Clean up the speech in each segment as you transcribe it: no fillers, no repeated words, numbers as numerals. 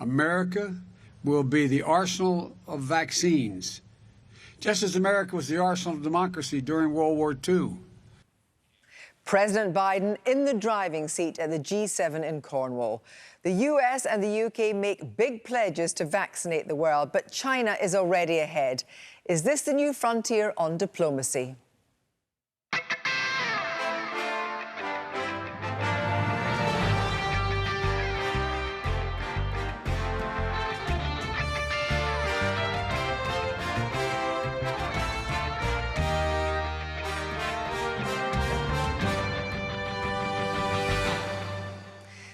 America will be the arsenal of vaccines, just as America was the arsenal of democracy during World War II. President Biden in the driving seat at the G7 in Cornwall. The US and the UK make big pledges to vaccinate the world, but China is already ahead. Is this the new frontier on diplomacy?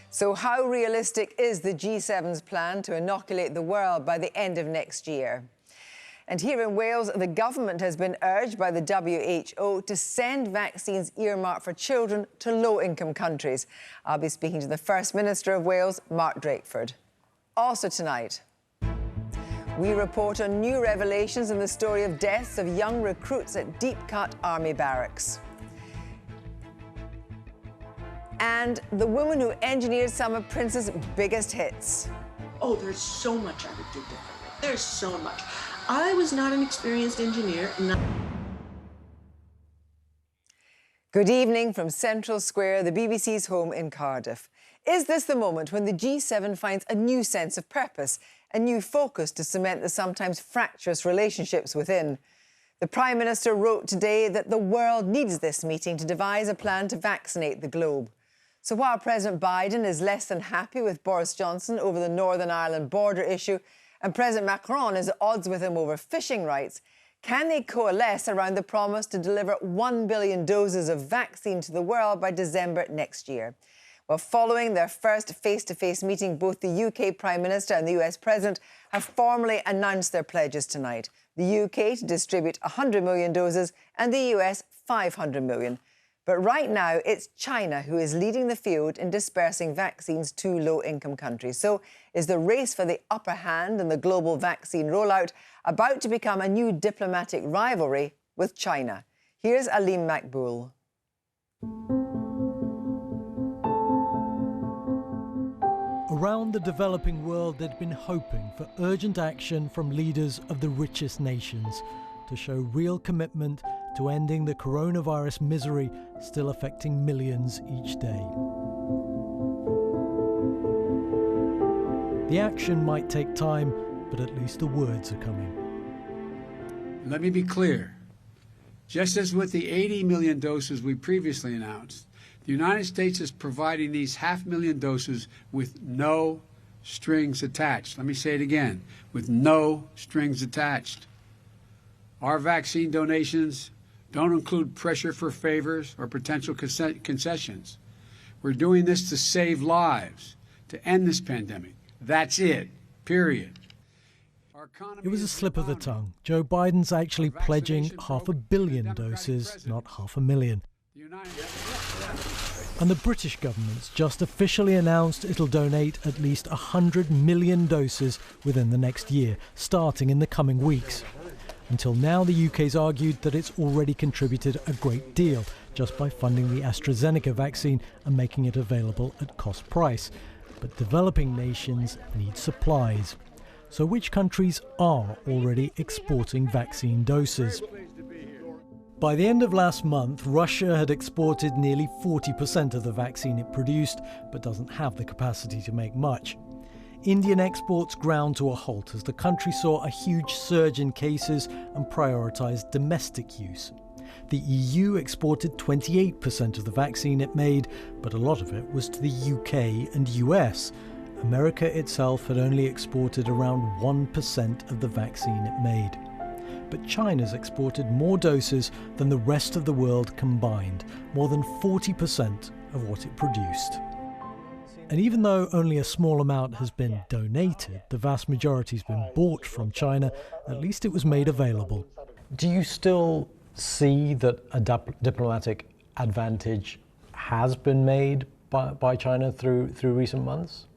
So how realistic is the G7's plan to inoculate the world by the end of next year? And here in Wales, the government has been urged by the WHO to send vaccines earmarked for children to low-income countries. I'll be speaking to the First Minister of Wales, Mark Drakeford. Also tonight, we report on new revelations in the story of deaths of young recruits at deep-cut army barracks. And the woman who engineered some of Prince's biggest hits. Oh, there's so much I would do differently. There's so much. I was not an experienced engineer. Good evening from Central Square, the BBC's home in Cardiff. Is this the moment when the G7 finds a new sense of purpose, a new focus to cement the sometimes fractious relationships within? The Prime Minister wrote today that the world needs this meeting to devise a plan to vaccinate the globe. So while President Biden is less than happy with Boris Johnson over the Northern Ireland border issue and President Macron is at odds with him over fishing rights, can they coalesce around the promise to deliver 1 billion doses of vaccine to the world by December next year? Well, following their first face-to-face meeting, both the UK Prime Minister and the US President have formally announced their pledges tonight. The UK to distribute 100 million doses and the US 500 million. But right now, it's China who is leading the field in dispersing vaccines to low-income countries. So is the race for the upper hand in the global vaccine rollout about to become a new diplomatic rivalry with China? Here's Aleem Makboul. Around the developing world, they'd been hoping for urgent action from leaders of the richest nations to show real commitment to ending the coronavirus misery still affecting millions each day. The action might take time, but at least the words are coming. Let me be clear. Just as with the 80 million doses we previously announced, the United States is providing these 500,000 doses with no strings attached. Let me say it again, with no strings attached. Our vaccine donations don't include pressure for favors or potential concessions. We're doing this to save lives, to end this pandemic. That's it, period. It was a slip of the tongue. Joe Biden's actually pledging 500 million doses, not 500,000. And the British government's just officially announced it'll donate at least 100 million doses within the next year, starting in the coming weeks. Until now, the UK's argued that it's already contributed a great deal just by funding the AstraZeneca vaccine and making it available at cost price. But developing nations need supplies. So which countries are already exporting vaccine doses? By the end of last month, Russia had exported nearly 40% of the vaccine it produced, but doesn't have the capacity to make much. Indian exports ground to a halt as the country saw a huge surge in cases and prioritised domestic use. The EU exported 28% of the vaccine it made, but a lot of it was to the UK and US. America itself had only exported around 1% of the vaccine it made. But China's exported more doses than the rest of the world combined, more than 40% of what it produced. And even though only a small amount has been donated, the vast majority has been bought from China, at least it was made available. Do you still see that a diplomatic advantage has been made by China through recent months?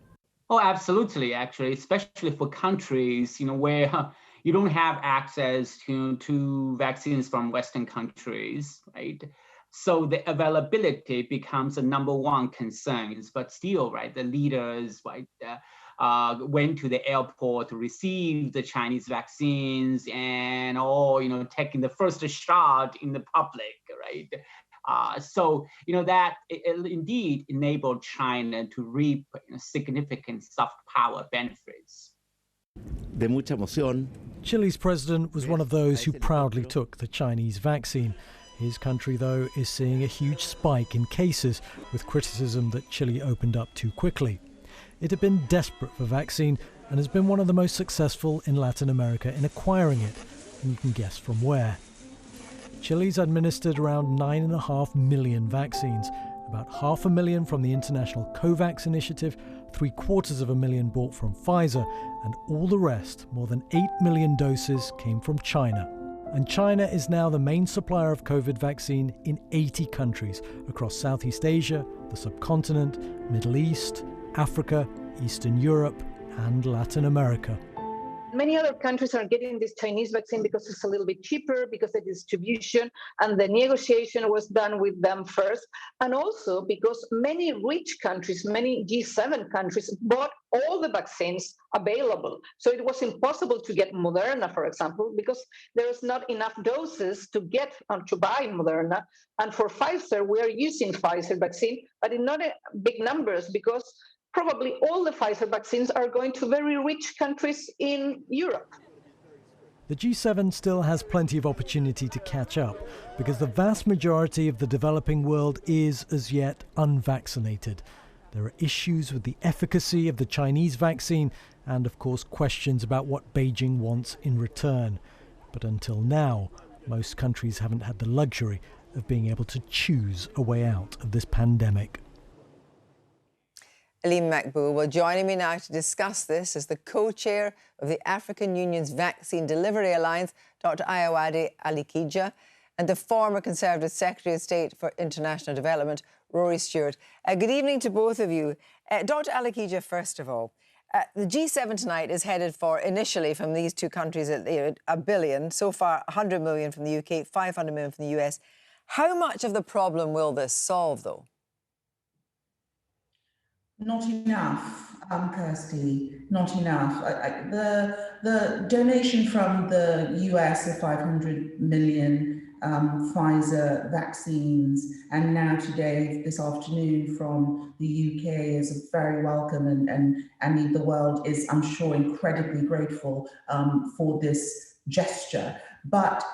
Oh, absolutely, actually, especially for countries, where you don't have access to vaccines from Western countries, right? So the availability becomes a number one concern. But still, right, the leaders, right, went to the airport to receive the Chinese vaccines and all, taking the first shot in the public, right? So, that it indeed enabled China to reap significant soft power benefits. De mucha emoción. Chile's president was one of those who proudly took the Chinese vaccine. His country, though, is seeing a huge spike in cases, with criticism that Chile opened up too quickly. It had been desperate for vaccine and has been one of the most successful in Latin America in acquiring it, and you can guess from where. Chile's administered around 9.5 million vaccines, about 500,000 from the international COVAX initiative, 750,000 bought from Pfizer, and all the rest, more than 8 million doses, came from China. And China is now the main supplier of COVID vaccine in 80 countries across Southeast Asia, the subcontinent, Middle East, Africa, Eastern Europe, and Latin America. Many other countries are getting this Chinese vaccine because it's a little bit cheaper, because the distribution and the negotiation was done with them first, and also because many rich countries, many G7 countries, bought all the vaccines available. So it was impossible to get Moderna, for example, because there is not enough doses to get to buy Moderna. And for Pfizer, we are using Pfizer vaccine, but in not big numbers, because probably all the Pfizer vaccines are going to very rich countries in Europe. The G7 still has plenty of opportunity to catch up because the vast majority of the developing world is, as yet, unvaccinated. There are issues with the efficacy of the Chinese vaccine and, of course, questions about what Beijing wants in return. But until now, most countries haven't had the luxury of being able to choose a way out of this pandemic. Aleem Makboul. Well, joining me now to discuss this is the co-chair of the African Union's Vaccine Delivery Alliance, Dr. Ayawade Alikija, and the former Conservative Secretary of State for International Development, Rory Stewart. Good evening to both of you. Dr. Alikija, first of all, the G7 tonight is headed for, initially from these two countries, $1 billion. So far, 100 million from the UK, 500 million from the US. How much of the problem will this solve, though? Not enough, Kirsty, not enough. The donation from the US of 500 million Pfizer vaccines, and now today, this afternoon, from the UK is very welcome, and the world is, I'm sure, incredibly grateful for this gesture. But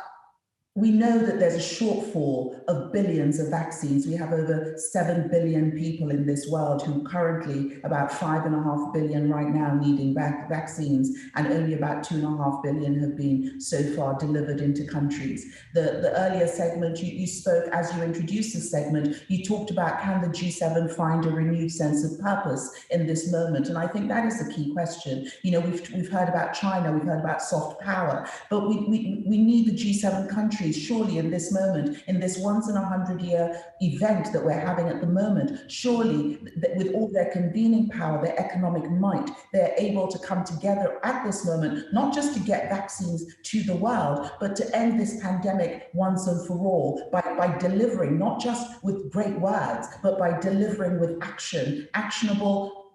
we know that there's a shortfall of billions of vaccines. We have over 7 billion people in this world who currently, about 5.5 billion right now, needing vaccines, and only about 2.5 billion have been so far delivered into countries. The earlier segment, you spoke, as you introduced this segment, you talked about, can the G7 find a renewed sense of purpose in this moment? And I think that is the key question. We've heard about China, we've heard about soft power, but we need the G7 countries, surely in this moment, in this once-in-a-100-year event that we're having at the moment, surely with all their convening power, their economic might, they're able to come together at this moment, not just to get vaccines to the world, but to end this pandemic once and for all by delivering, not just with great words, but by delivering with action, actionable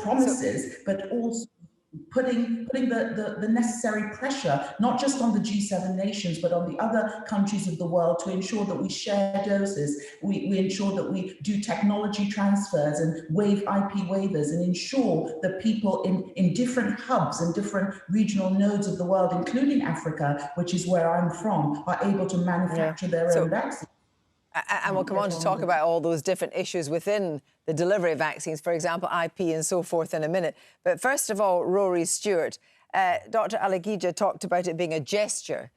promises, but also putting the necessary pressure, not just on the G7 nations, but on the other countries of the world, to ensure that we share doses, we ensure that we do technology transfers and waive IP waivers, and ensure that people in different hubs and different regional nodes of the world, including Africa, which is where I'm from, are able to manufacture their own vaccines. And we'll come on to talk about all those different issues within the delivery of vaccines, for example, IP and so forth, in a minute. But first of all, Rory Stewart, Dr. Alikija talked about it being a gesture.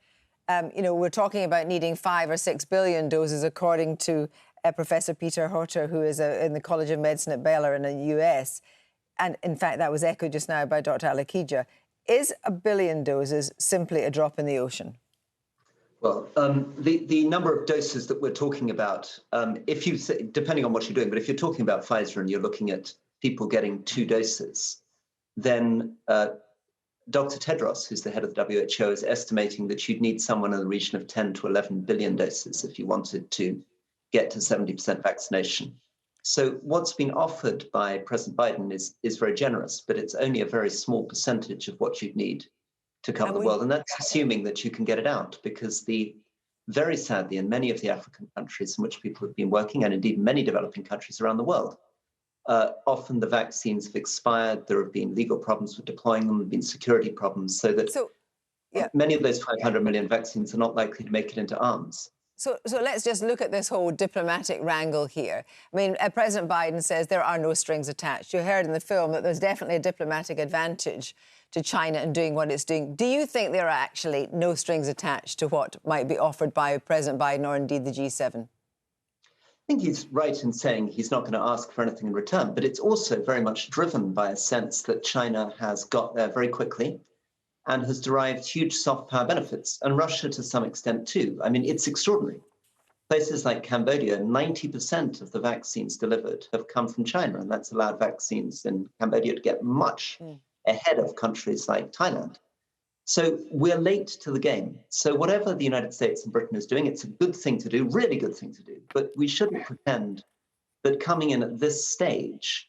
We're talking about needing 5 or 6 billion doses, according to Professor Peter Hotter, who is in the College of Medicine at Baylor in the US. And in fact, that was echoed just now by Dr. Alikija. Is 1 billion doses simply a drop in the ocean? Well, the number of doses that we're talking about, if you say, depending on what you're doing, but if you're talking about Pfizer and you're looking at people getting 2 doses, then Dr. Tedros, who's the head of the WHO, is estimating that you'd need someone in the region of 10 to 11 billion doses if you wanted to get to 70% vaccination. So what's been offered by President Biden is very generous, but it's only a very small percentage of what you'd need to cover the world. And that's assuming that you can get it out, because very sadly, in many of the African countries in which people have been working, and indeed many developing countries around the world, often the vaccines have expired. There have been legal problems with deploying them, there have been security problems, so that many of those 500 million vaccines are not likely to make it into arms. So let's just look at this whole diplomatic wrangle here. I mean, President Biden says there are no strings attached. You heard in the film that there's definitely a diplomatic advantage to China in doing what it's doing. Do you think there are actually no strings attached to what might be offered by President Biden or indeed the G7? I think he's right in saying he's not going to ask for anything in return, but it's also very much driven by a sense that China has got there very quickly and has derived huge soft power benefits, and Russia to some extent too. I mean, it's extraordinary. Places like Cambodia, 90% of the vaccines delivered have come from China, and that's allowed vaccines in Cambodia to get much ahead of countries like Thailand. So we're late to the game. So whatever the United States and Britain is doing, it's a good thing to do, really good thing to do, but we shouldn't pretend that coming in at this stage,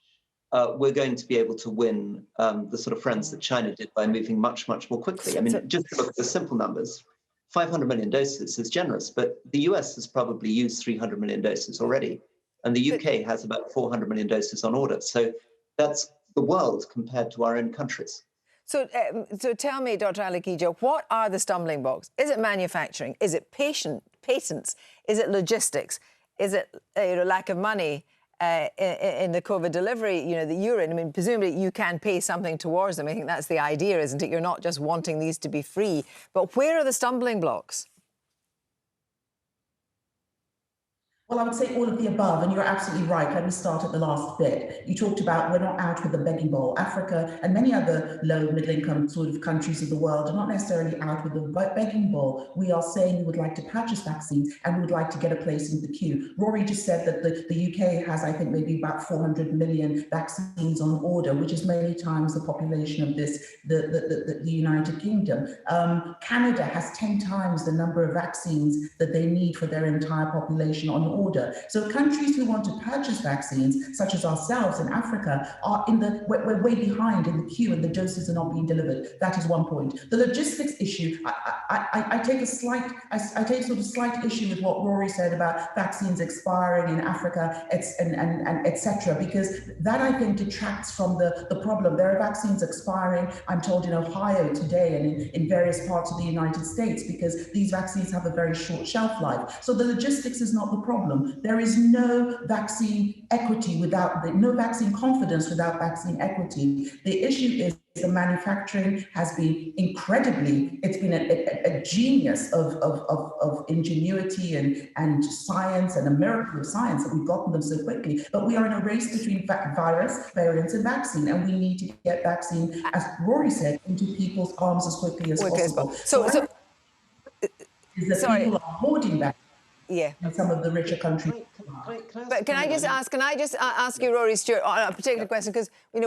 we're going to be able to win the sort of friends that China did by moving much, much more quickly. I mean, just to look at the simple numbers, 500 million doses is generous, but the US has probably used 300 million doses already, and the UK has about 400 million doses on order. So that's the world compared to our own countries. So tell me, Dr. Alakija, what are the stumbling blocks? Is it manufacturing? Is it patents? Is it logistics? Is it lack of money? In the COVID delivery, that you're in, I mean, presumably you can pay something towards them. I think that's the idea, isn't it? You're not just wanting these to be free. But where are the stumbling blocks? Well, I would say all of the above, and you're absolutely right. Let me start at the last bit. You talked about we're not out with the begging bowl. Africa and many other low, middle-income sort of countries of the world are not necessarily out with the begging bowl. We are saying we would like to purchase vaccines and we would like to get a place in the queue. Rory just said that the UK has, I think, maybe about 400 million vaccines on order, which is many times the population of the United Kingdom. Canada has 10 times the number of vaccines that they need for their entire population on order. So countries who want to purchase vaccines, such as ourselves in Africa, we're way behind in the queue and the doses are not being delivered. That is one point. The logistics issue, I take sort of slight issue with what Rory said about vaccines expiring in Africa, and etc., because that I think detracts from the problem. There are vaccines expiring, I'm told, in Ohio today and in various parts of the United States, because these vaccines have a very short shelf life. So the logistics is not the problem. There is no vaccine equity no vaccine confidence without vaccine equity. The issue is the manufacturing has been it's been a genius of ingenuity and science, and a miracle of science that we've gotten them so quickly. But we are in a race between virus, variants, and vaccine, and we need to get vaccine, as Rory said, into people's arms as quickly as possible. People are hoarding vaccine. Yeah, in some of the richer countries. But can I just ask you, Rory Stewart, on a particular question? Because we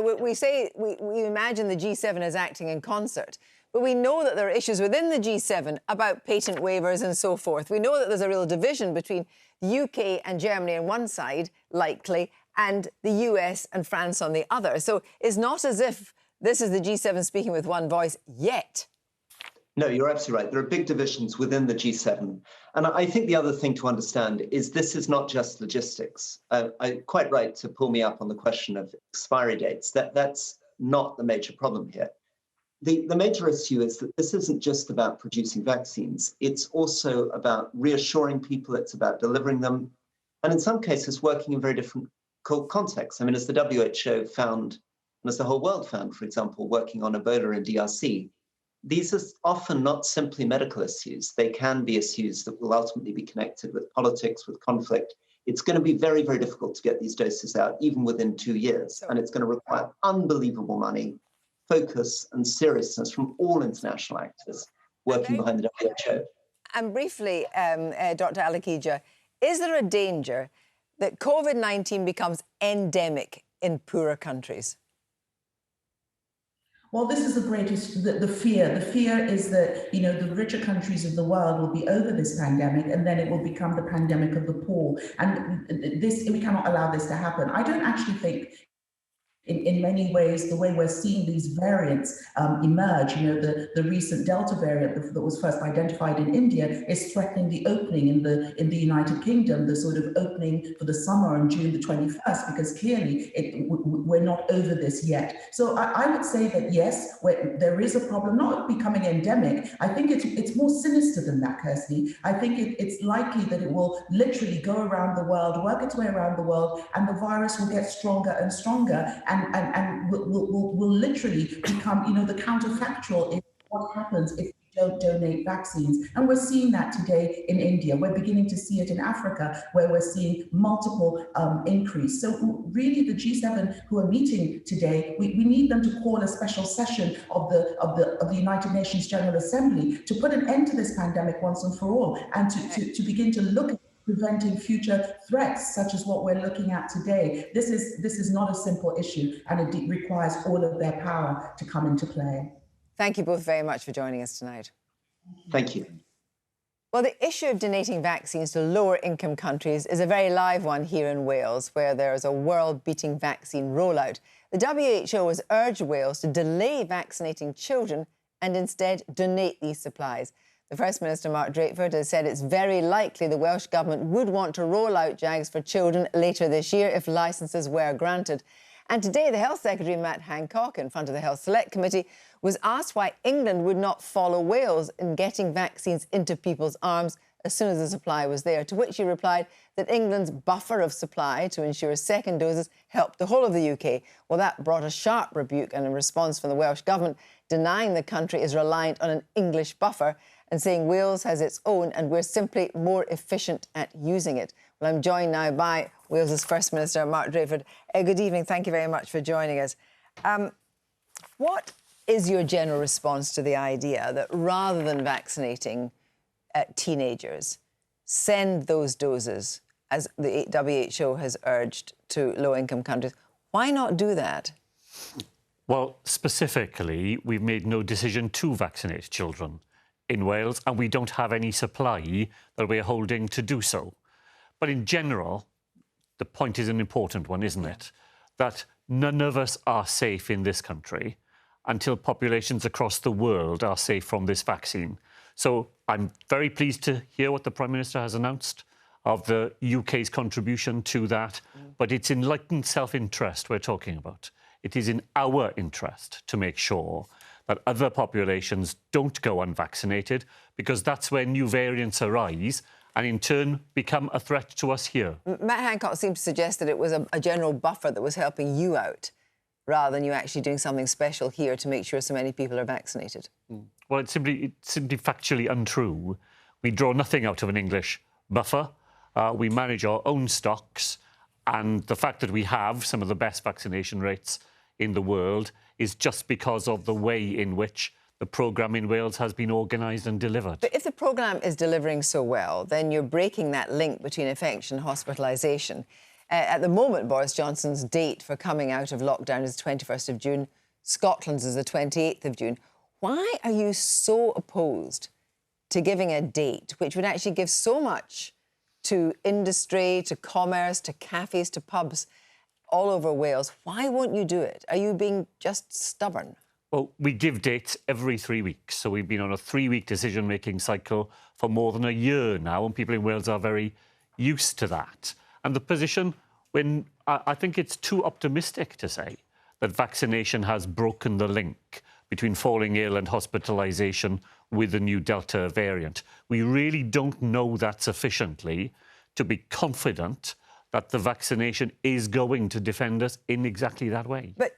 imagine the G7 as acting in concert, but we know that there are issues within the G7 about patent waivers and so forth. We know that there's a real division between the UK and Germany on one side, likely, and the US and France on the other. So it's not as if this is the G7 speaking with one voice yet. No, you're absolutely right. There are big divisions within the G7. And I think the other thing to understand is this is not just logistics. Quite right to pull me up on the question of expiry dates. That's not the major problem here. The major issue is that this isn't just about producing vaccines. It's also about reassuring people. It's about delivering them. And in some cases, working in very different contexts. I mean, as the WHO found, and as the whole world found, for example, working on Ebola in DRC, these are often not simply medical issues. They can be issues that will ultimately be connected with politics, with conflict. It's going to be very, very difficult to get these doses out, even within 2 years. And it's going to require unbelievable money, focus, and seriousness from all international actors working behind the WHO. And briefly, Dr. Alakija, is there a danger that COVID-19 becomes endemic in poorer countries? Well, this is the greatest, the fear. The fear is that, you know, the richer countries of the world will be over this pandemic and then it will become the pandemic of the poor. And we cannot allow this to happen. I don't actually think, in many ways, the way we're seeing these variants emerge, you know, the recent Delta variant that was first identified in India is threatening the opening in the United Kingdom, the sort of opening for the summer on June the 21st, because clearly we're not over this yet. So I would say that yes, there is a problem, not becoming endemic. I think it's more sinister than that, Kirsty. I think it's likely that it will literally go around the world, work its way around the world, and the virus will get stronger and stronger. And will literally become, you know, the counterfactual in what happens if we don't donate vaccines. And we're seeing that today in India. We're beginning to see it in Africa, where we're seeing multiple increase. So really, the G7 who are meeting today, we need them to call a special session of the United Nations General Assembly to put an end to this pandemic once and for all, and to begin to look at preventing future threats such as what we're looking at today. This is not a simple issue, and it requires all of their power to come into play. Thank you both very much for joining us tonight. Thank you. Well, the issue of donating vaccines to lower-income countries is a very live one here in Wales, where there is a world-beating vaccine rollout. The WHO has urged Wales to delay vaccinating children and instead donate these supplies. The First Minister, Mark Drakeford, has said it's very likely the Welsh Government would want to roll out JAGs for children later this year if licences were granted. And today, the Health Secretary, Matt Hancock, in front of the Health Select Committee, was asked why England would not follow Wales in getting vaccines into people's arms as soon as the supply was there, to which he replied that England's buffer of supply to ensure second doses helped the whole of the UK. Well, that brought a sharp rebuke and a response from the Welsh Government, denying the country is reliant on an English buffer and saying Wales has its own and we're simply more efficient at using it. Well, I'm joined now by Wales's First Minister, Mark Drakeford. Good evening. Thank you very much for joining us. What is your general response to the idea that rather than vaccinating teenagers, send those doses, as the WHO has urged, to low-income countries? Why not do that? Well, specifically, we've made no decision to vaccinate children in Wales, and we don't have any supply that we're holding to do so. But in general, the point is an important one, isn't it? That none of us are safe in this country until populations across the world are safe from this vaccine. So I'm very pleased to hear what the Prime Minister has announced of the UK's contribution to that, but it's enlightened self-interest we're talking about. It is in our interest to make sure that other populations don't go unvaccinated, because that's where new variants arise and in turn become a threat to us here. Matt Hancock seemed to suggest that it was a general buffer that was helping you out, rather than you actually doing something special here to make sure so many people are vaccinated. Well, it's simply factually untrue. We draw nothing out of an English buffer. We manage our own stocks, and the fact that we have some of the best vaccination rates in the world is just because of the way in which the programme in Wales has been organised and delivered. But if the programme is delivering so well, then you're breaking that link between infection and hospitalisation. At the moment, Boris Johnson's date for coming out of lockdown is the 21st of June. Scotland's is the 28th of June. Why are you so opposed to giving a date which would actually give so much to industry, to commerce, to cafes, to pubs all over Wales? Why won't you do it? Are you being just stubborn? Well, we give dates every 3 weeks. So we've been on a 3-week decision-making cycle for more than a year now, and people in Wales are very used to that. And the position, when I think it's too optimistic to say that vaccination has broken the link between falling ill and hospitalisation with the new Delta variant. We really don't know that sufficiently to be confident that the vaccination is going to defend us in exactly that way. But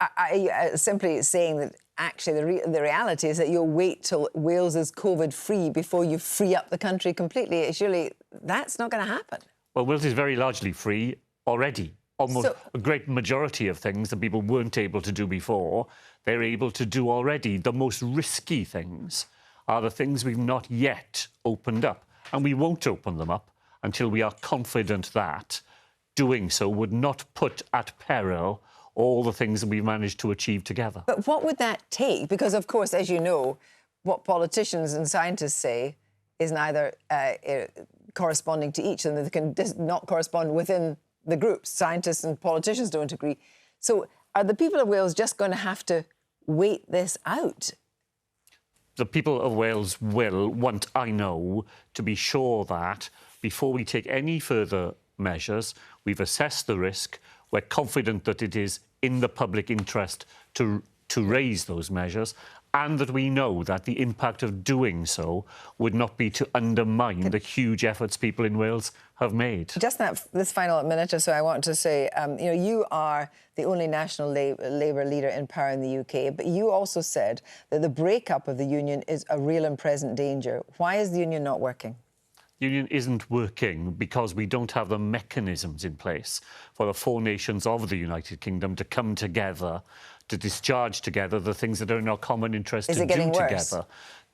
I simply saying that actually the reality is that you'll wait till Wales is COVID-free before you free up the country completely. Surely that's not going to happen. Well, Wales is very largely free already. Almost a great majority of things that people weren't able to do before, they're able to do already. The most risky things are the things we've not yet opened up. And we won't open them up until we are confident that doing so would not put at peril all the things that we've managed to achieve together. But what would that take? Because, of course, as you know, what politicians and scientists say is neither corresponding to each, and they can not correspond within the groups. Scientists and politicians don't agree. So are the people of Wales just going to have to wait this out? The people of Wales will want, I know, to be sure that before we take any further measures, we've assessed the risk, we're confident that it is in the public interest to raise those measures, and that we know that the impact of doing so would not be to undermine the huge efforts people in Wales have made. Just this final minute or so, I want to say, you know, you are the only national Labour leader in power in the UK, but you also said that the breakup of the union is a real and present danger. Why is the union not working? Union isn't working because we don't have the mechanisms in place for the four nations of the United Kingdom to come together, to discharge together the things that are in our common interest to do together. Is it getting worse?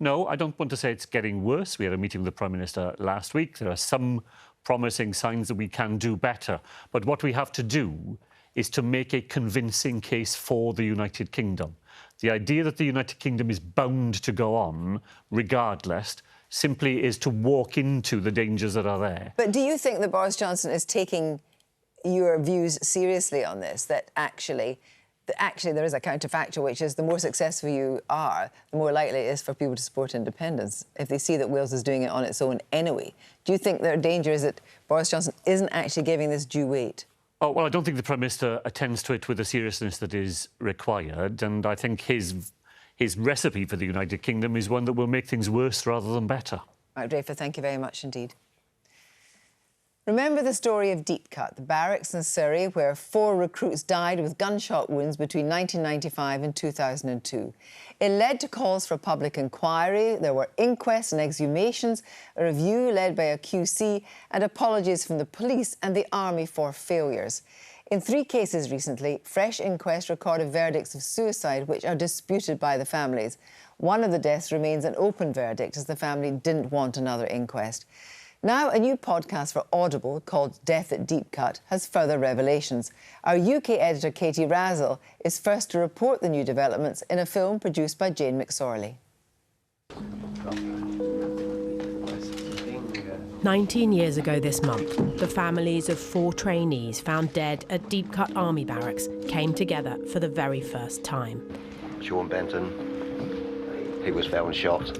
No, I don't want to say it's getting worse. We had a meeting with the Prime Minister last week. There are some promising signs that we can do better. But what we have to do is to make a convincing case for the United Kingdom. The idea that the United Kingdom is bound to go on, regardless, simply is to walk into the dangers that are there. But do you think that Boris Johnson is taking your views seriously on this, that actually there is a counterfactual, which is the more successful you are, the more likely it is for people to support independence if they see that Wales is doing it on its own anyway? Do you think their danger is that Boris Johnson isn't actually giving this due weight? Oh, well, I don't think the Prime Minister attends to it with the seriousness that is required, and I think his recipe for the United Kingdom is one that will make things worse rather than better. Mark Draper, thank you very much indeed. Remember the story of Deep Cut, the barracks in Surrey where 4 recruits died with gunshot wounds between 1995 and 2002. It led to calls for public inquiry, there were inquests and exhumations, a review led by a QC, and apologies from the police and the army for failures. In 3 cases recently, fresh inquests recorded verdicts of suicide which are disputed by the families. One of the deaths remains an open verdict as the family didn't want another inquest. Now, a new podcast for Audible called Death at Deep Cut has further revelations. Our UK editor, Katie Razzle, is first to report the new developments in a film produced by Jane McSorley. 19 years ago this month, the families of 4 trainees found dead at Deep Cut Army Barracks came together for the very first time. Sean Benton, he was found shot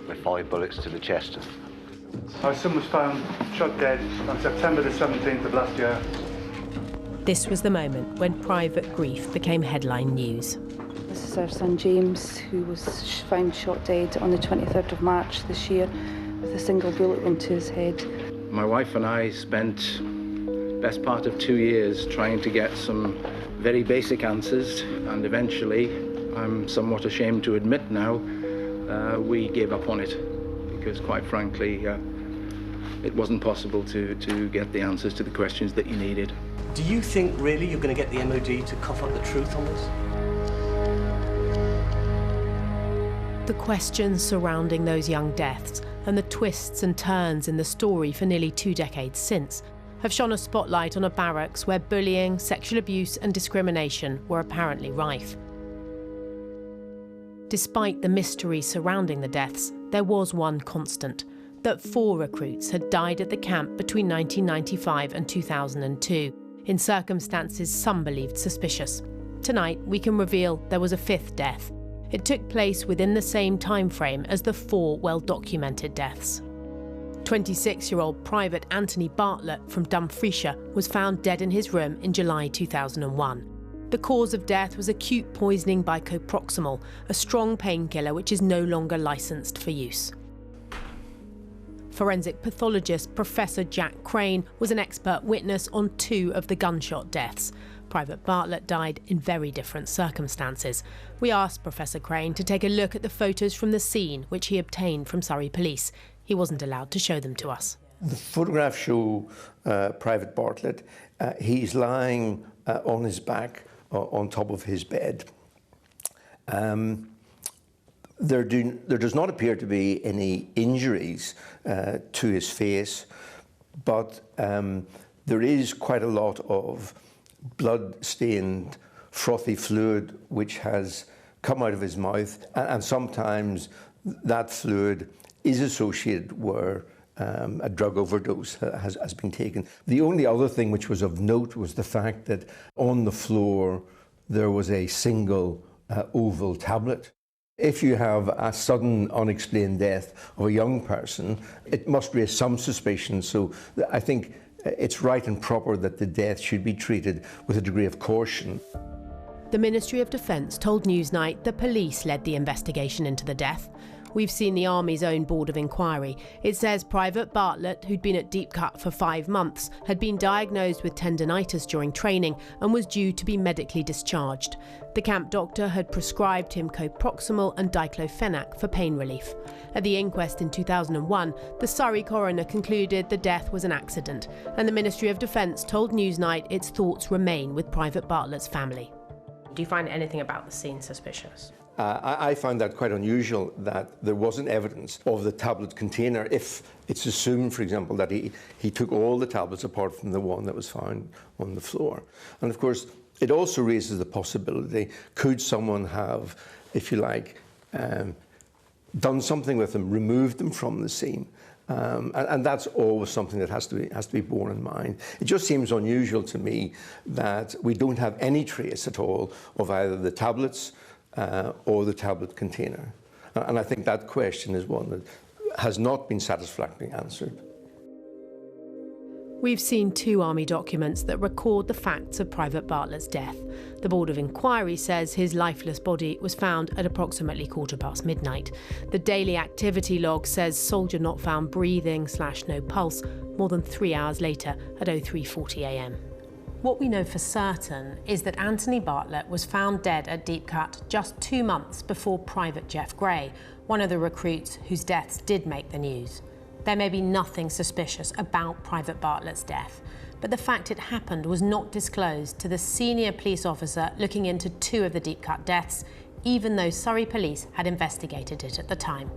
with 5 bullets to the chest. Our son was found shot dead on September the 17th of last year. This was the moment when private grief became headline news. This is our son James, who was found shot dead on the 23rd of March this year with a single bullet wound to his head. My wife and I spent the best part of 2 years trying to get some very basic answers, and eventually, I'm somewhat ashamed to admit now, we gave up on it. Because quite frankly, it wasn't possible to get the answers to the questions that you needed. Do you think really you're going to get the MOD to cough up the truth on this? The questions surrounding those young deaths and the twists and turns in the story for nearly 2 decades since have shone a spotlight on a barracks where bullying, sexual abuse and discrimination were apparently rife. Despite the mystery surrounding the deaths, there was one constant, that 4 recruits had died at the camp between 1995 and 2002, in circumstances some believed suspicious. Tonight, we can reveal there was a 5th death. It took place within the same time frame as the 4 well-documented deaths. 26-year-old Private Anthony Bartlett from Dumfriesshire was found dead in his room in July 2001. The cause of death was acute poisoning by coproximol, a strong painkiller which is no longer licensed for use. Forensic pathologist Professor Jack Crane was an expert witness on 2 of the gunshot deaths. Private Bartlett died in very different circumstances. We asked Professor Crane to take a look at the photos from the scene which he obtained from Surrey Police. He wasn't allowed to show them to us. The photographs show Private Bartlett. He's lying on his back on top of his bed. There does not appear to be any injuries to his face, but there is quite a lot of blood-stained, frothy fluid which has come out of his mouth, and sometimes that fluid is associated where a drug overdose has been taken. The only other thing which was of note was the fact that on the floor there was a single oval tablet. If you have a sudden unexplained death of a young person, it must raise some suspicion. So I think it's right and proper that the death should be treated with a degree of caution. The Ministry of Defence told Newsnight the police led the investigation into the death. We've seen the Army's own Board of Inquiry. It says Private Bartlett, who'd been at Deep Cut for 5 months, had been diagnosed with tendinitis during training and was due to be medically discharged. The camp doctor had prescribed him coproximal and diclofenac for pain relief. At the inquest in 2001, the Surrey coroner concluded the death was an accident, and the Ministry of Defence told Newsnight its thoughts remain with Private Bartlett's family. Do you find anything about the scene suspicious? I found that quite unusual that there wasn't evidence of the tablet container if it's assumed, for example, that he took all the tablets apart from the one that was found on the floor. And of course, it also raises the possibility, could someone have, if you like, done something with them, removed them from the scene? And that's always something that has to be borne in mind. It just seems unusual to me that we don't have any trace at all of either the tablets or the tablet container. And I think that question is one that has not been satisfactorily answered. We've seen 2 Army documents that record the facts of Private Bartlett's death. The Board of Inquiry says his lifeless body was found at approximately midnight. The daily activity log says soldier not found breathing / no pulse more than 3 hours later at 03:40 a.m. What we know for certain is that Anthony Bartlett was found dead at Deep Cut just 2 months before Private Jeff Gray, one of the recruits whose deaths did make the news. There may be nothing suspicious about Private Bartlett's death, but the fact it happened was not disclosed to the senior police officer looking into 2 of the Deep Cut deaths, even though Surrey Police had investigated it at the time.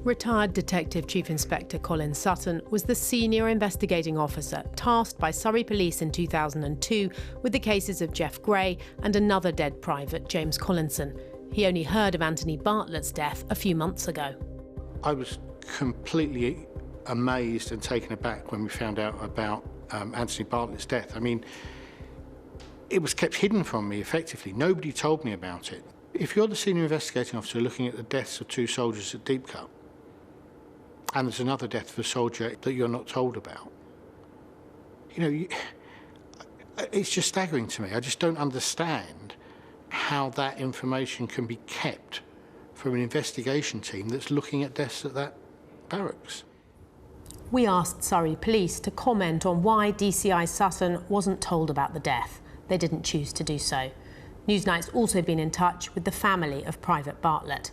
Retired Detective Chief Inspector Colin Sutton was the senior investigating officer tasked by Surrey Police in 2002 with the cases of Jeff Gray and another dead private, James Collinson. He only heard of Anthony Bartlett's death a few months ago. I was completely amazed and taken aback when we found out about Anthony Bartlett's death. I mean, it was kept hidden from me, effectively. Nobody told me about it. If you're the senior investigating officer looking at the deaths of 2 soldiers at Deep Cut, and there's another death of a soldier that you're not told about, it's just staggering to me. I just don't understand how that information can be kept from an investigation team that's looking at deaths at that barracks. We asked Surrey Police to comment on why DCI Sutton wasn't told about the death. They didn't choose to do so. Newsnight's also been in touch with the family of Private Bartlett.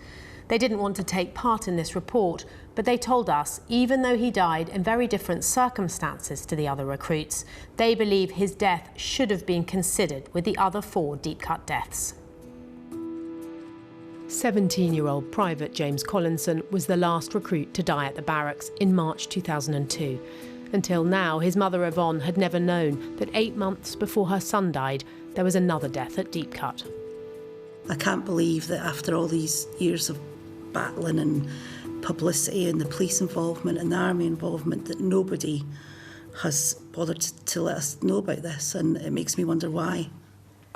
They didn't want to take part in this report, but they told us even though he died in very different circumstances to the other recruits, they believe his death should have been considered with the other 4 Deep Cut deaths. 17-year-old Private James Collinson was the last recruit to die at the barracks in March 2002. Until now, his mother Yvonne had never known that 8 months before her son died, there was another death at Deep Cut. I can't believe that after all these years of battling and publicity and the police involvement and the army involvement that nobody has bothered to let us know about this, and it makes me wonder why.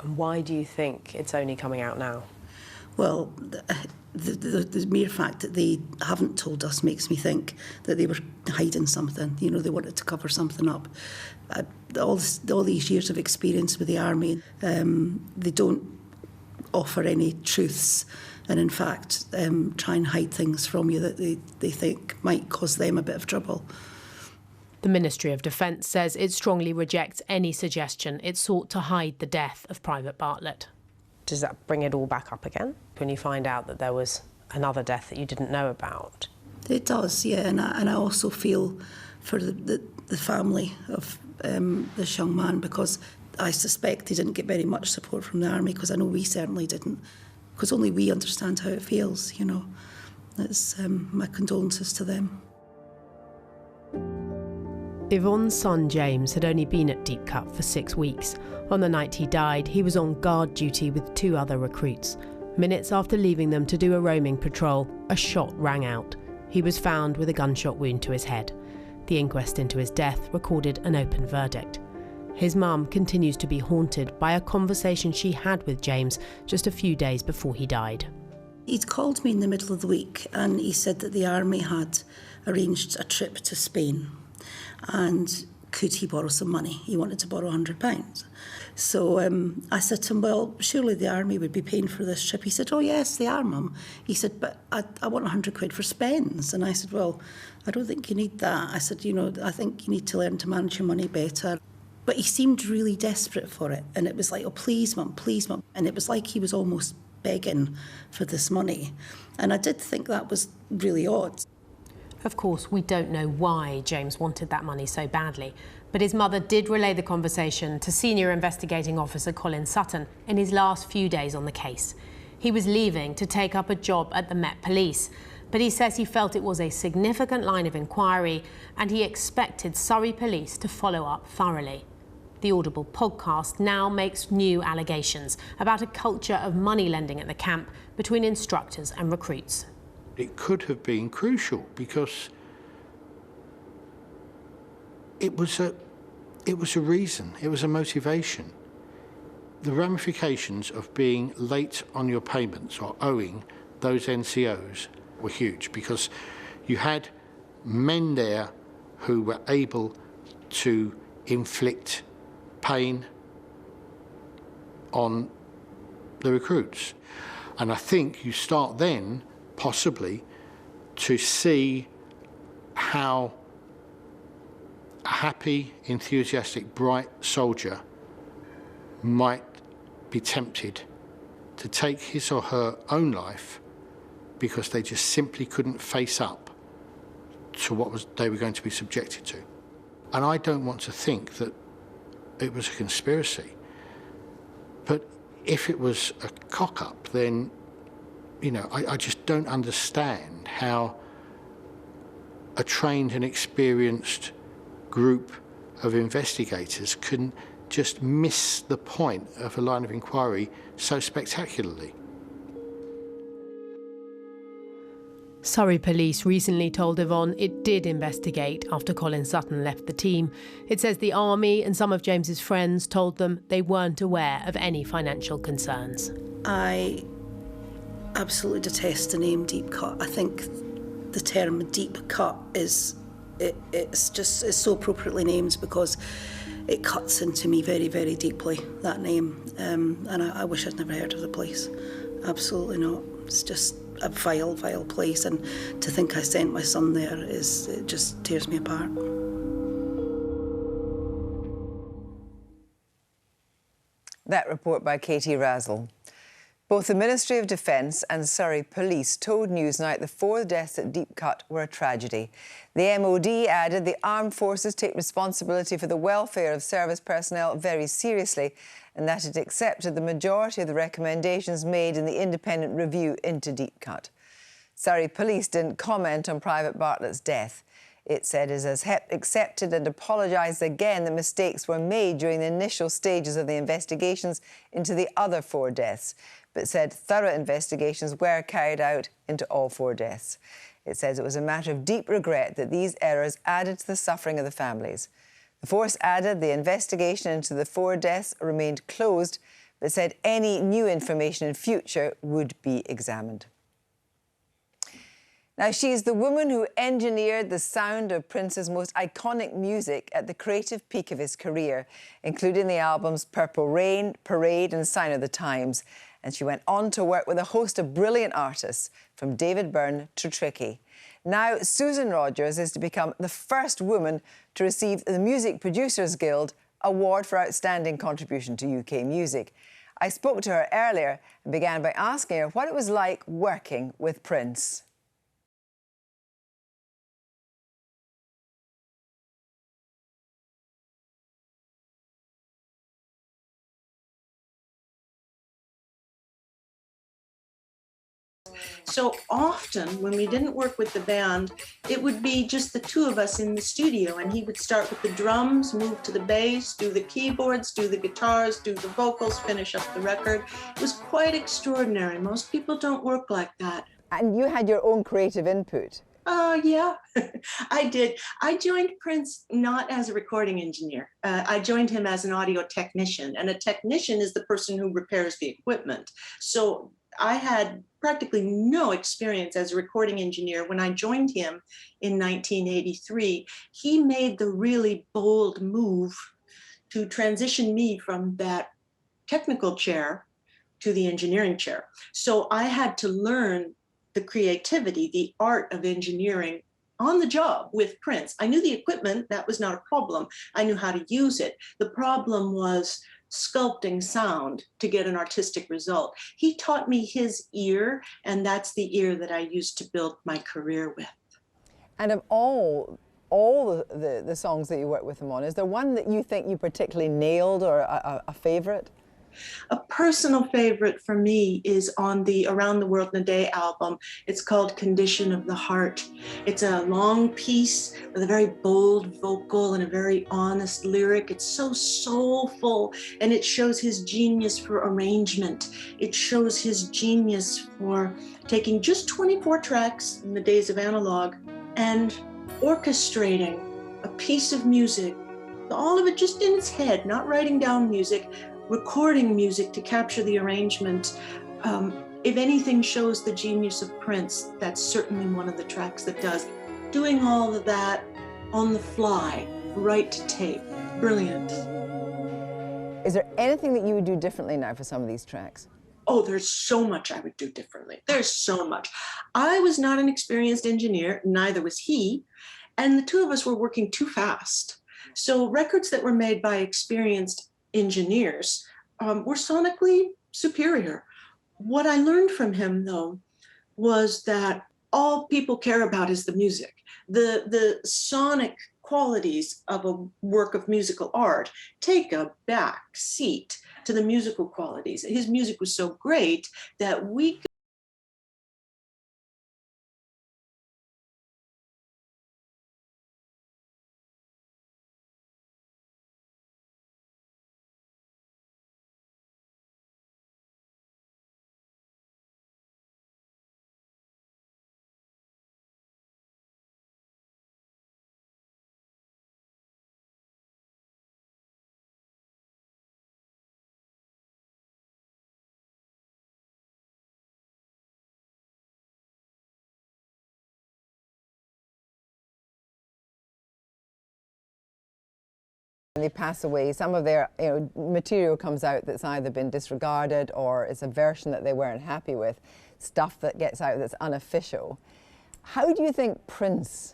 And why do you think it's only coming out now? Well, the mere fact that they haven't told us makes me think that they were hiding something. They wanted to cover something up. All these years of experience with the army, they don't offer any truths, and in fact try and hide things from you that they think might cause them a bit of trouble. The Ministry of Defence says it strongly rejects any suggestion it sought to hide the death of Private Bartlett. Does that bring it all back up again when you find out that there was another death that you didn't know about? It does, yeah, and I also feel for the family of this young man, because I suspect he didn't get very much support from the army, because I know we certainly didn't, because only we understand how it feels, It's my condolences to them. Yvonne's son James had only been at Deep Cut for 6 weeks. On the night he died, he was on guard duty with 2 other recruits. Minutes after leaving them to do a roaming patrol, a shot rang out. He was found with a gunshot wound to his head. The inquest into his death recorded an open verdict. His mum continues to be haunted by a conversation she had with James just a few days before he died. He'd called me in the middle of the week and he said that the army had arranged a trip to Spain and could he borrow some money? He wanted to borrow £100. So I said to him, well, surely the army would be paying for this trip. He said, oh yes, they are, Mum. He said, but I want £100 for spends. And I said, well, I don't think you need that. I said, I think you need to learn to manage your money better. But he seemed really desperate for it. And it was like, oh, please, Mum, please, Mum. And it was like he was almost begging for this money. And I did think that was really odd. Of course, we don't know why James wanted that money so badly, but his mother did relay the conversation to Senior Investigating Officer Colin Sutton in his last few days on the case. He was leaving to take up a job at the Met Police, but he says he felt it was a significant line of inquiry and he expected Surrey Police to follow up thoroughly. The Audible podcast now makes new allegations about a culture of money lending at the camp between instructors and recruits. It could have been crucial because it was a reason, it was a motivation. The ramifications of being late on your payments or owing those NCOs were huge because you had men there who were able to inflict pain on the recruits. And I think you start then possibly to see how a happy, enthusiastic, bright soldier might be tempted to take his or her own life because they just simply couldn't face up to what they were going to be subjected to. And I don't want to think that it was a conspiracy. But if it was a cock-up, then I just don't understand how a trained and experienced group of investigators can just miss the point of a line of inquiry so spectacularly. Surrey Police recently told Yvonne it did investigate after Colin Sutton left the team. It says the Army and some of James's friends told them they weren't aware of any financial concerns. I absolutely detest the name Deep Cut. I think the term deep cut it's so appropriately named because it cuts into me very, very deeply, that name. And I wish I'd never heard of the place. Absolutely not. It's just a vile, vile place. And to think I sent my son there, it just tears me apart. That report by Katie Razzle. Both the Ministry of Defence and Surrey Police told Newsnight the 4 deaths at Deep Cut were a tragedy. The MOD added the armed forces take responsibility for the welfare of service personnel very seriously and that it accepted the majority of the recommendations made in the independent review into Deep Cut. Surrey Police didn't comment on Private Bartlett's death. It said it has accepted and apologised again that mistakes were made during the initial stages of the investigations into the other 4 deaths, but said thorough investigations were carried out into all 4 deaths. It says it was a matter of deep regret that these errors added to the suffering of the families. The force added the investigation into the 4 deaths remained closed, but said any new information in future would be examined. Now, she's the woman who engineered the sound of Prince's most iconic music at the creative peak of his career, including the albums Purple Rain, Parade and Sign of the Times. And she went on to work with a host of brilliant artists, from David Byrne to Tricky. Now, Susan Rogers is to become the first woman to receive the Music Producers Guild Award for Outstanding Contribution to UK Music. I spoke to her earlier and began by asking her what it was like working with Prince. So often when we didn't work with the band, it would be just the two of us in the studio, and he would start with the drums, move to the bass, do the keyboards, do the guitars, do the vocals, finish up the record. It was quite extraordinary. Most people don't work like that. And you had your own creative input. Yeah, I did. I joined Prince not as a recording engineer. I joined him as an audio technician, and a technician is the person who repairs the equipment. So I had practically no experience as a recording engineer. When I joined him in 1983, he made the really bold move to transition me from that technical chair to the engineering chair. So I had to learn the creativity, the art of engineering on the job with Prince. I knew the equipment, that was not a problem. I knew how to use it. The problem was sculpting sound to get an artistic result. He taught me his ear, and that's the ear that I used to build my career with. And of all the songs that you worked with him on, is there one that you think you particularly nailed, or a favorite? A personal favorite for me is on the Around the World in a Day album. It's called Condition of the Heart. It's a long piece with a very bold vocal and a very honest lyric. It's so soulful, and it shows his genius for arrangement. It shows his genius for taking just 24 tracks in the days of analog and orchestrating a piece of music, all of it just in its head, not writing down music, recording music to capture the arrangement. If anything shows the genius of Prince, that's certainly one of the tracks that does. Doing all of that on the fly, right to tape, brilliant. Is there anything that you would do differently now for some of these tracks? Oh, there's so much I would do differently. There's so much. I was not an experienced engineer, neither was he, and the two of us were working too fast. So records that were made by experienced engineers were sonically superior. What I learned from him, though, was that all people care about is the music. The sonic qualities of a work of musical art take a back seat to the musical qualities. His music was so great that we could When they pass away, some of their material comes out that's either been disregarded or it's a version that they weren't happy with, stuff that gets out that's unofficial. How do you think Prince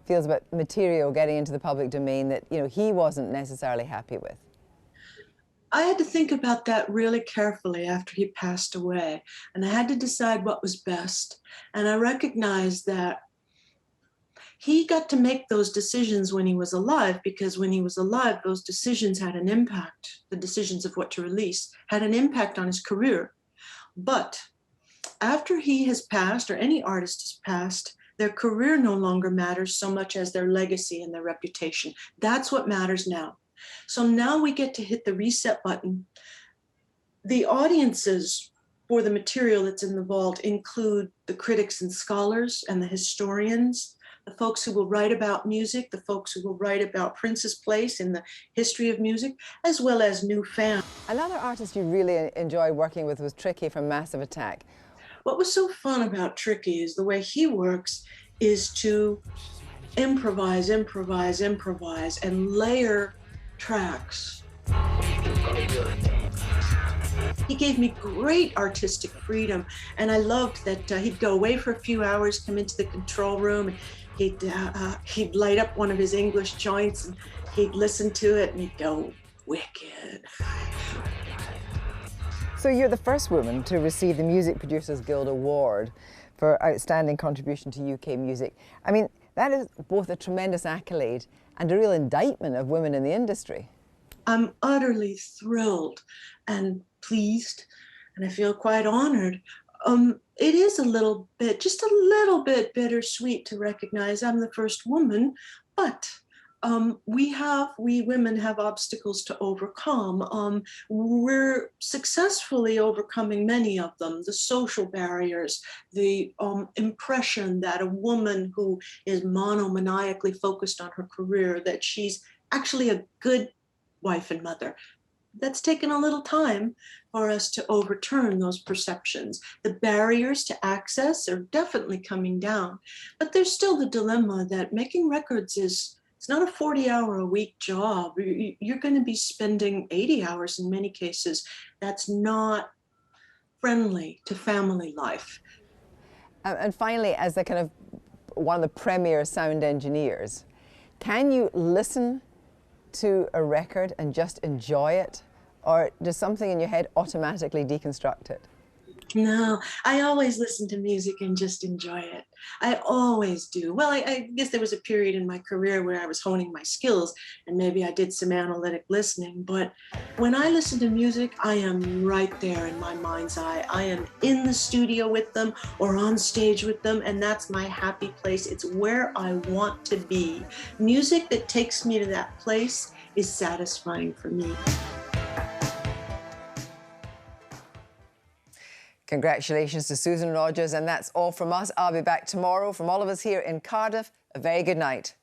feels about material getting into the public domain that he wasn't necessarily happy with? I had to think about that really carefully after he passed away, and I had to decide what was best. And I recognized that he got to make those decisions when he was alive, because when he was alive, those decisions had an impact. The decisions of what to release had an impact on his career. But after he has passed, or any artist has passed, their career no longer matters so much as their legacy and their reputation. That's what matters now. So now we get to hit the reset button. The audiences for the material that's in the vault include the critics and scholars and the historians, the folks who will write about music, the folks who will write about Prince's place in the history of music, as well as new fans. Another artist you really enjoyed working with was Tricky from Massive Attack. What was so fun about Tricky is the way he works is to improvise, improvise, improvise, and layer tracks. He gave me great artistic freedom, and I loved that he'd go away for a few hours, come into the control room, and he'd light up one of his English joints, and he'd listen to it, and he'd go, wicked. So you're the first woman to receive the Music Producers Guild Award for outstanding contribution to UK music. I mean, that is both a tremendous accolade and a real indictment of women in the industry. I'm utterly thrilled and pleased, and I feel quite honored it is a little bit, just a little bit bittersweet to recognize I'm the first woman, but we women have obstacles to overcome. We're successfully overcoming many of them, the social barriers, the impression that a woman who is monomaniacally focused on her career, that she's actually a good wife and mother. That's taken a little time for us to overturn those perceptions. The barriers to access are definitely coming down, but there's still the dilemma that making records it's not a 40-hour-a-week job. You're going to be spending 80 hours in many cases. That's not friendly to family life. And finally, as the kind of one of the premier sound engineers, can you listen to a record and just enjoy it? Or does something in your head automatically deconstruct it? No, I always listen to music and just enjoy it. I always do. Well, I guess there was a period in my career where I was honing my skills and maybe I did some analytic listening. But when I listen to music, I am right there in my mind's eye. I am in the studio with them or on stage with them, and that's my happy place. It's where I want to be. Music that takes me to that place is satisfying for me. Congratulations to Susan Rogers, and that's all from us. I'll be back tomorrow. From all of us here in Cardiff, a very good night.